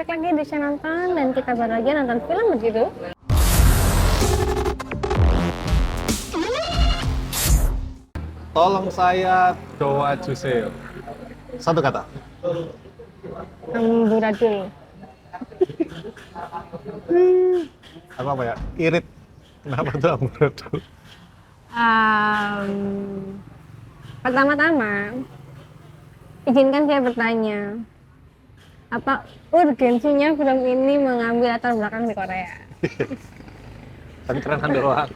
balik lagi di channel Nonton dan kita baru aja nonton film begitu. Tolong saya doa Juseo. Satu kata. Amburadul. Apa ya? Irit. Kenapa tuh amburadul? Pertama-tama, izinkan saya bertanya, apa urgensinya film ini mengambil latar belakang di Korea? Tapi keren kan doang.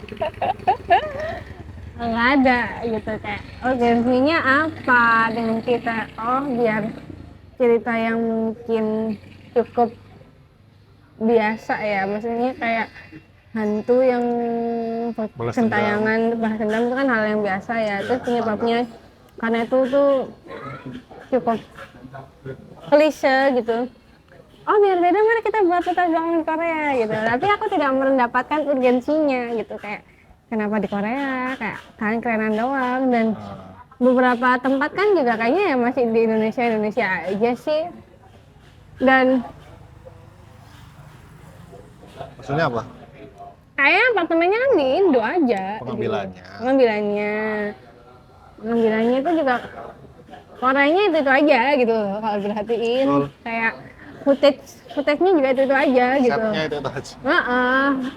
Nggak ada gitu, kayak urgensinya apa dengan kita, biar cerita yang mungkin cukup biasa ya, maksudnya kayak hantu yang gentayangan balas dendam itu kan hal yang biasa ya, terus penyebabnya karena itu tuh cukup klise gitu. Biar beda mari kita buat latar belakang Korea gitu, tapi aku tidak mendapatkan urgensinya gitu, kayak kenapa di Korea, kayak kalian kerenan doang. Dan beberapa tempat kan juga kayaknya ya masih di Indonesia aja sih. Dan Maksudnya apa? kayaknya apartemennya kan di Indo aja. Pengambilannya. Gitu. Pengambilannya itu juga Koreanya itu aja gitu kalau diperhatiin. Kayak footage-nya juga itu aja gitu. Setnya itu aja.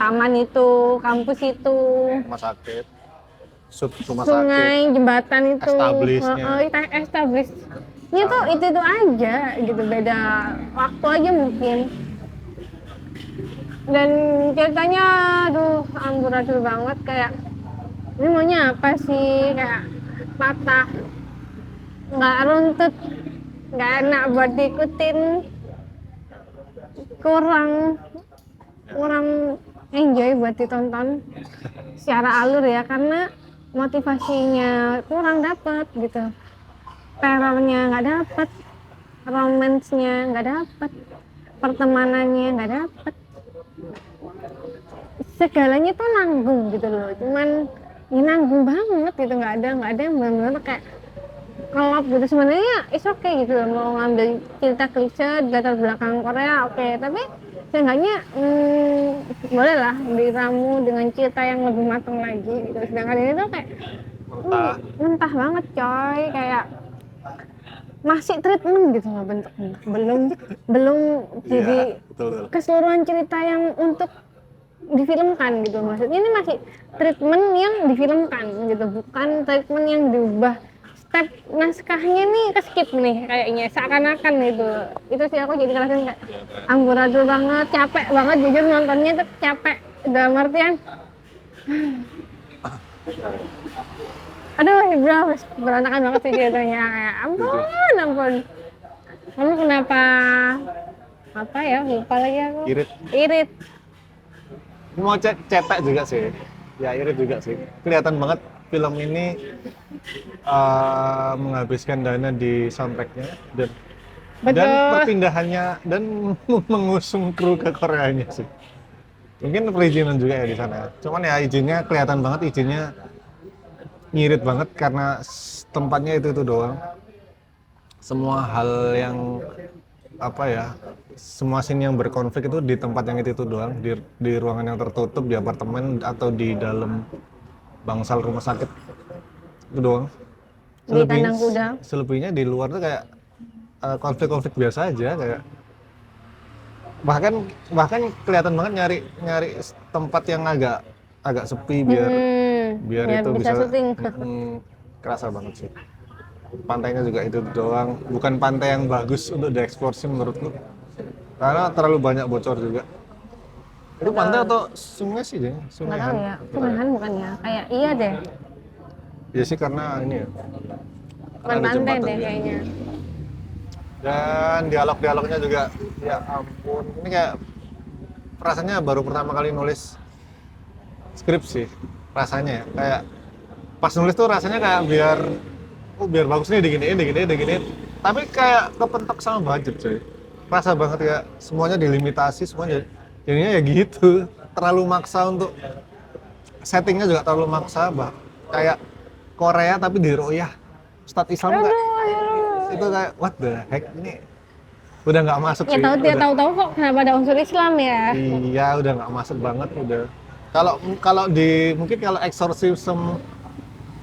Taman itu, kampus itu, Rumah sakit. Rumah sungai, sakit. jembatan itu, establishnya tuh itu aja gitu, beda waktu aja mungkin. Dan ceritanya aduh amburadul banget, kayak ini maunya apa sih, kayak patah, nggak runtut, nggak enak buat diikutin, kurang enjoy buat ditonton secara alur ya, karena motivasinya kurang dapet gitu, terornya nggak dapet, romance-nya nggak dapet, pertemanannya nggak dapet, segalanya tuh nanggung gitu loh, cuman ya nanggung banget gitu, nggak ada yang benar-benar kayak kelop gitu. Sebenarnya it's okay gitu loh, mau ngambil cerita klise di latar belakang Korea oke, tapi seenggaknya boleh lah diramu dengan cerita yang lebih matang lagi gitu. Sedangkan ini tuh kayak mentah banget coy, kayak masih treatment gitu loh bentuknya, belum jadi betul. keseluruhan cerita yang untuk difilmkan gitu. Maksudnya ini masih treatment yang difilmkan gitu, bukan treatment yang diubah. Step naskahnya nih ke-skip nih kayaknya, seakan-akan gitu. Itu sih aku jadi ngerasain kayak amburadul banget, capek banget jujur nontonnya tuh, capek dalam artian aduh bro, berantakan banget sih ceritanya, kayak ampun. Kamu kenapa apa ya, lupa lagi aku. Irit. Mau cetek juga sih. Ya irit juga sih. Kelihatan banget film ini menghabiskan dana di soundtracknya dan perpindahannya dan mengusung kru ke Koreanya sih. Mungkin perizinan juga ya di sana. Cuman ya izinnya kelihatan banget, izinnya ngirit banget karena tempatnya itu doang. Semua hal yang apa ya, semua scene yang berkonflik itu di tempat yang itu doang, di ruangan yang tertutup, di apartemen atau di dalam bangsal rumah sakit itu doang. Di kandang kuda. Selebihnya di luar tuh kayak konflik-konflik biasa aja, kayak bahkan kelihatan banget nyari tempat yang agak sepi biar itu bisa syuting. Kerasa banget sih. Pantainya juga itu doang, bukan pantai yang bagus untuk dieksplor sih menurutku, karena terlalu banyak bocor juga. Itu pantai atau sungai sih deh? Nggak tahu ya, sungai bukan ya, kayak iya deh. Iya sih, karena ini ya, Bukan pantai deh kayaknya. Dan dialognya juga, ya ampun, ini kayak rasanya baru pertama kali nulis skrip sih, rasanya ya. Kayak pas nulis tuh rasanya kayak biar bagus nih diginiin, tapi kayak kepentok sama budget coy. Rasa banget kayak semuanya dilimitasi, semuanya jadinya ya gitu, terlalu maksa, untuk settingnya juga terlalu maksa, kayak Korea tapi di Royah Ustadz Islam. Itu kayak what the heck ini. udah nggak masuk Ya sih. dia tahu-tahu kok kenapa ada unsur Islam ya. Iya, udah nggak masuk banget udah. Kalau kalau di mungkin kalau exorcism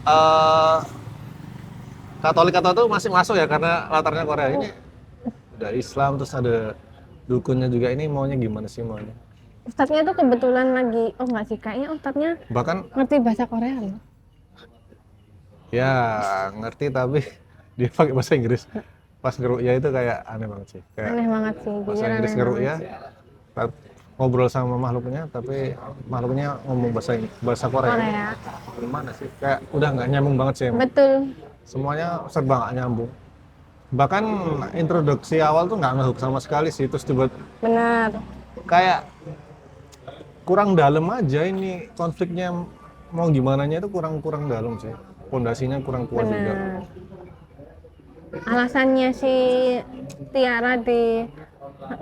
eh Katolik atau itu masih masuk ya karena latarnya Korea. Ini udah Islam terus ada dukunnya juga, ini maunya gimana sih maunya? Ustadznya tuh kebetulan lagi, oh nggak sih, kayaknya ustadznya Bahkan ngerti bahasa Korea loh. ya ngerti tapi dia pakai bahasa Inggris. Pas ngeru'ya itu kayak aneh banget sih. Kayak Aneh banget sih, bahasa jujur Inggris aneh ngeru'ya, banget. ngobrol sama makhluknya tapi makhluknya ngomong bahasa Korea. Korea. Gimana sih? Kayak udah nggak nyambung banget sih emang. Betul, Semuanya serba nggak nyambung. Bahkan introduksi awal tuh nggak ngehook sama sekali sih, terus tiba benar. kayak kurang dalam aja ini konfliknya, mau gimana nya itu kurang dalam sih, pondasinya kurang kuat juga. Benar. Alasannya si Tiara di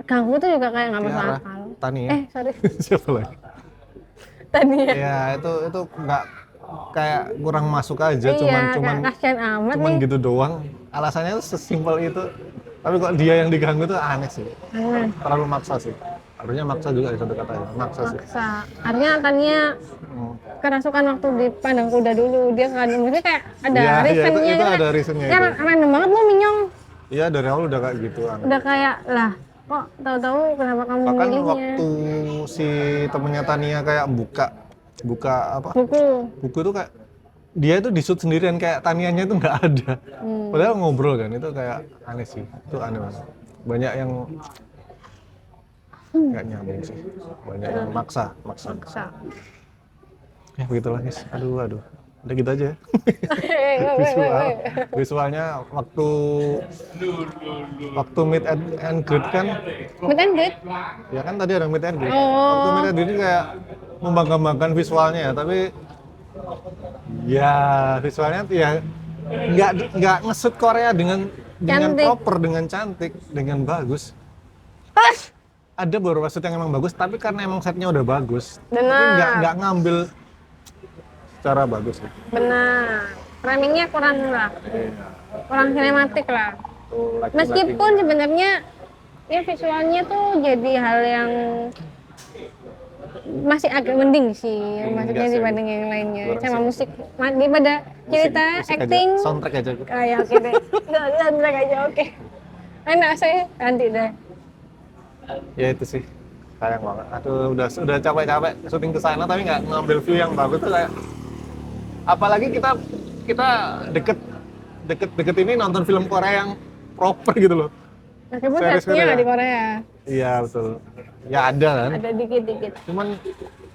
ganggu tuh juga kayak nggak masuk Tiara, akal. Tania, Sorry. siapa lagi? Tania. Ya itu nggak, kayak kurang masuk aja, Iya, cuman kayak kasihan amat cuman nih. gitu doang. Alasannya tuh sesimpel itu, tapi kok dia yang diganggu tuh aneh sih, Aneh. terlalu maksa sih. Harusnya maksa juga ya, satu katanya maksa sih. Maksa. Artinya Tania Hmm. kerasukan waktu di pandang kuda dulu, dia kan maksudnya kayak ada Iya, reasonnya itu kan. ada reasonnya Kan itu. random banget lu Minyong. Iya, dari awal udah kayak gitu aneh. Udah kayak lah kok tahu-tahu kenapa kamu Bahkan memilihnya. waktu si temennya Tania kayak buka apa buku itu, kayak dia itu di shoot sendirian, kayak Tanianya itu nggak ada. Padahal ngobrol kan, itu kayak aneh sih, itu aneh banget. Banyak yang nggak nyambung sih, banyak yang maksa. Maksa. Ya begitulah guys, aduh udah gitu aja ya. Visualnya waktu meet and greet kan, Meet and greet? ya kan tadi ada meet and greet. Oh. Waktu meet and greet ini kayak membanggakan visualnya ya, tapi ya visualnya tuh ya nggak ngesut Korea dengan Cantik. proper, dengan cantik, dengan bagus. Ada beberapa set yang emang bagus, tapi karena emang setnya udah bagus, tapi Benar. nggak ngambil secara bagus gitu. Benar. Framingnya kurang lah, kurang sinematik lah. Tuh, laki-laki. Meskipun sebenarnya ya visualnya tuh jadi hal yang masih agak mending sih, maksudnya Enggak sih. dibanding yang lainnya. Kurang Sama sih. musik, daripada cerita, Musik aja, acting, soundtrack aja. kayak oke deh. Soundtrack aja oke. Enak saya nanti deh. Ya itu sih, sayang banget. Aduh, udah capek-capek syuting ke sana tapi nggak ngambil view yang bagus tuh kayak. Apalagi kita deket ini nonton film Korea yang proper gitu loh. Meskipun Series setnya Korea. nggak di Korea, Iya betul. Ya ada kan. ada dikit-dikit. Cuman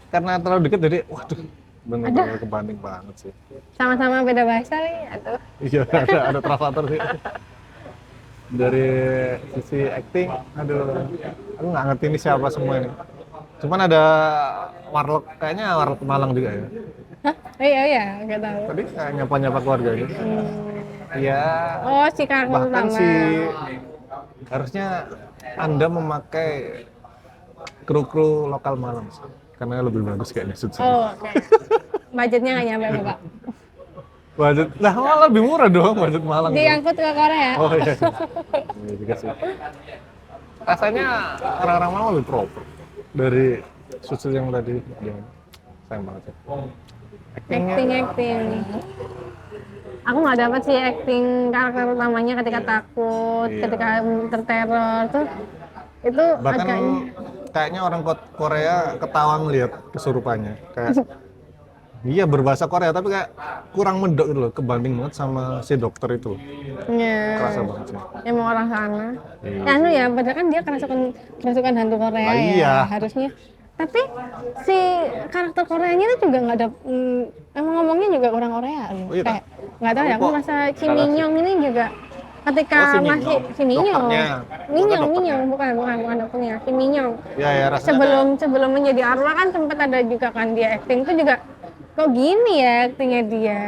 karena terlalu deket jadi, waduh, bener-bener kebanding banget sih. Sama-sama beda bahasa nih, atau Iya, ada translator sih. Dari sisi acting, aduh, aku nggak ngerti ini siapa semua ini. Cuman ada Warlock, kayaknya Warlock Malang juga ya. hah? Iya, nggak tahu. Tadi kayak nyapa-nyapa keluarga gitu. Iya, Oh, si karakter bahkan utama. si harusnya Anda memakai kru lokal Malang sih. Karena lebih bagus kayaknya shoot sini. Oh, oke. Budgetnya nggak nyampe, Bapak. Budget, nah malah lebih murah dong budget Malang. dong. Diangkut ke Korea. Oh iya. Iya juga sih. Rasanya orang-orang Malang lebih proper dari shoot yang tadi. Ya, sayang banget ya. Acting. Aku nggak dapat sih acting karakter utamanya ketika takut, Iya. ketika terteror tuh. Itu Bahkan agaknya kayaknya orang Korea ketawa ngeliat kesurupannya. Kayak iya berbahasa Korea tapi kayak kurang medok gitu loh, kebanding banget sama si dokter itu. ya, Kerasa banget sih. emang orang sana. Iya. Anu ya, padahal kan dia kerasukan hantu Korea Lah ya, iya. harusnya. Tapi si karakter Koreanya itu juga nggak ada, emang ngomongnya juga orang Korea loh. Oh iya, Kayak nggak tahu ya, aku kok merasa Kim salah Min sih. Young ini juga ketika Oh, si Min masih Young. si Min Young, Dokternya. Min Young, Bukan dokternya. bukan dokternya, Kim Min Young. Ya rasanya Sebelum menjadi arwah kan sempat ada juga kan dia acting tuh juga kok gini ya actingnya dia.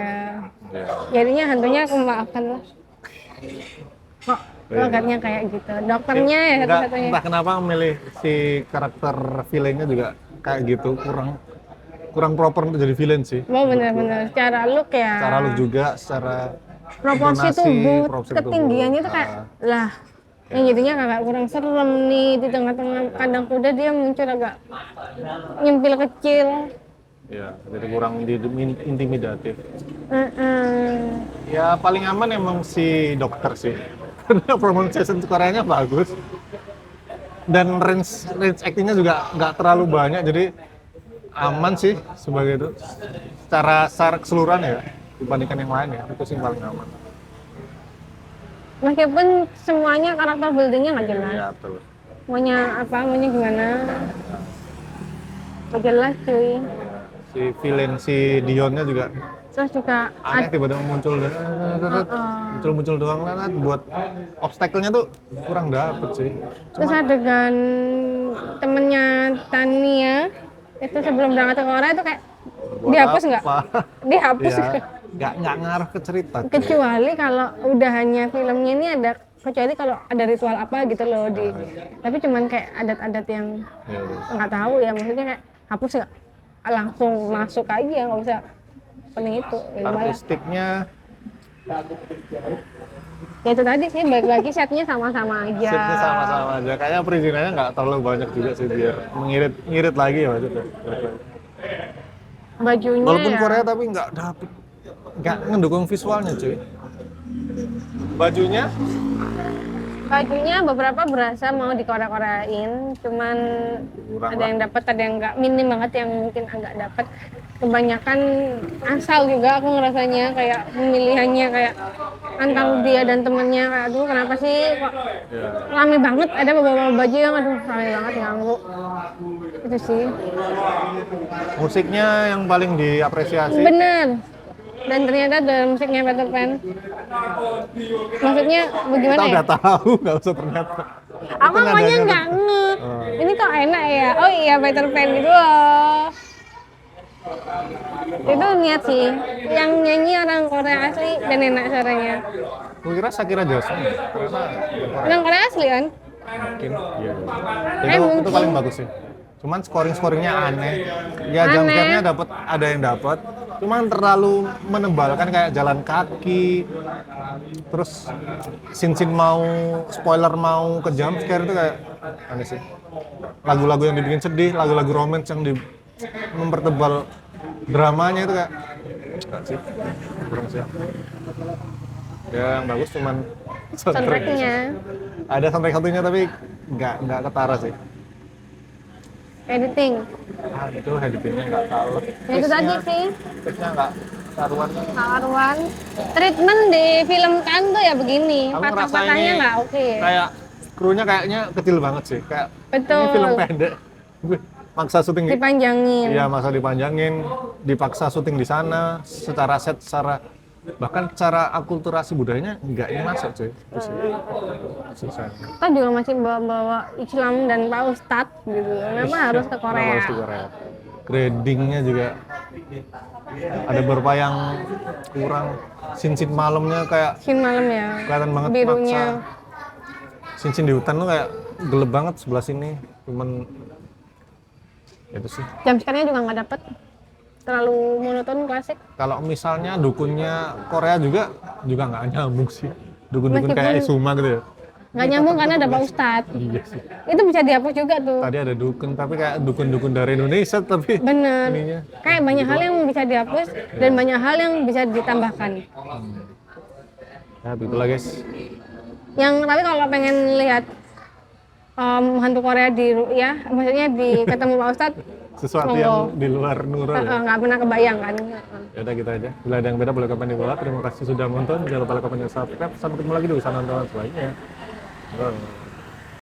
Ya. Jadinya hantunya aku maafkan lah. Kok Iya. logatnya kayak gitu. Dokternya ya satu-satunya. Entah kenapa memilih si karakter villainnya juga kayak gitu, kurang proper untuk jadi villain sih. Oh bener-bener secara look ya. Secara look juga, secara Proporsi intonasi, tubuh, proporsi ketinggiannya tuh tubuh. kayak lah yang jadinya agak kurang serem nih di tengah-tengah kandang kuda dia muncul agak nyempil kecil. Ya, jadi kurang intimidatif. Heeh. Ya paling aman emang si dokter sih. Karena pronunciation Koreanya bagus. Dan range actingnya juga nggak terlalu banyak, jadi aman sih sebagai itu. Secara keseluruhan ya, dibandingkan yang lain ya, itu sih paling aman. Meskipun semuanya karakter buildingnya nggak jelas. Ya, betul. Maunya apa, maunya gimana. Nggak jelas cuy. Si villain, si Dionnya juga Terus juga aneh, tiba-tiba muncul muncul doang lah, buat obstacle-nya tuh kurang dapet sih. terus adegan temennya Tania itu sebelum berangkat ke Korea itu kayak Buat dihapus nggak? apa? Dihapus. Ya, nggak ngaruh ke cerita. Cuy. Kecuali kalau udah hanya filmnya ini ada, kecuali kalau ada ritual apa gitu loh di, tapi cuman kayak adat-adat yang Ya, udah. nggak tahu ya, maksudnya kayak hapus nggak, langsung masuk aja nggak usah pening itu ya, lumayan. Artistiknya Ya itu tadi sih, balik lagi setnya sama-sama aja. setnya sama-sama aja. Kayaknya perizinannya nggak terlalu banyak juga sih, biar ngirit lagi ya maksudnya. Bajunya Walaupun ya, Korea tapi nggak ngedukung visualnya cuy. Bajunya bajunya beberapa berasa mau dikorea-koreain, cuman kurang ada lah. yang dapat, ada yang nggak, minim banget yang mungkin agak dapat. Kebanyakan asal juga aku ngerasanya, kayak pemilihannya kayak antara dia dan temennya kayak aduh kenapa sih kok Ya. rame banget, ada beberapa baju yang aduh rame banget ganggu itu sih. Musiknya yang paling diapresiasi. Bener, dan ternyata dalam musiknya Peter Pan, maksudnya bagaimana Kita ya, udah tahu, nggak usah ternyata. aku Itu maunya nadanya nggak tuh. nge, Oh. ini kok enak ya, oh iya Peter Pan gitu loh. Itu niat sih, yang nyanyi orang Korea asli dan enak suaranya. Gue kira Shakira Joseon, ternyata Orang Korea asli kan? mungkin. Iya. Itu Mungkin. paling bagus sih. Cuman scoringnya aneh. Ya Aneh. jump scare-nya ada yang dapat. Cuman terlalu menebalkan, kayak jalan kaki. Terus scene mau spoiler mau ke jump scare itu kayak aneh sih. Lagu-lagu yang dibikin sedih, lagu-lagu romance yang mempertebal dramanya itu kayak enggak sih. Kurang sih. Ya yang bagus cuman Soundtracknya, ada soundtrack satunya tapi nggak ketara sih. editing. Itu editingnya nggak tahu. Ya itu tadi sih, Pace-nya nggak karuan. karuan. Treatment di film Kan tuh ya begini, Aku patah-patahnya ngerasain nggak oke. Kayak krunya kayaknya kecil banget sih. Kayak Betul. ini film pendek. Maksa syuting Dipanjangin. Iya, masa dipanjangin, dipaksa syuting di sana, secara set, bahkan cara akulturasi budayanya nggak ini masuk cuy. Itu sih. Susah. Kita juga masih bawa-bawa Islam dan Pak Ustadz gitu. Kenapa harus ke Korea? Kenapa harus di Korea? Gradingnya juga ada beberapa yang kurang. Scene malamnya kayak Scene malam ya. kelihatan banget Birunya. maksa. Scene di hutan tuh kayak gelap banget sebelah sini. Cuman itu sih. Jam sekarangnya juga nggak dapet. Terlalu monoton klasik. Kalau misalnya dukunnya Korea juga nggak nyambung sih. Dukun-dukun Meskipun- kayak Isuma gitu ya. Nggak nyambung karena ada Pak Ustadz. Iya sih. Itu bisa dihapus juga tuh. Tadi ada dukun tapi kayak dukun-dukun dari Indonesia tapi Bener. ininya. Kayak banyak hal yang bisa dihapus dan banyak hal yang bisa ditambahkan. Ya begitulah guys. Yang tapi kalau pengen lihat hantu Korea di ya, maksudnya di ketemu Pak Ustadz, Sesuatu Monggo. yang di luar Nurul ya. nggak pernah kebayang kan. Ya udah gitu aja. Bila ada yang beda boleh komen di bawah. Terima kasih sudah nonton. Jangan lupa like, komen, dan subscribe. Sampai ketemu lagi di usaha nonton selanjutnya. Bye.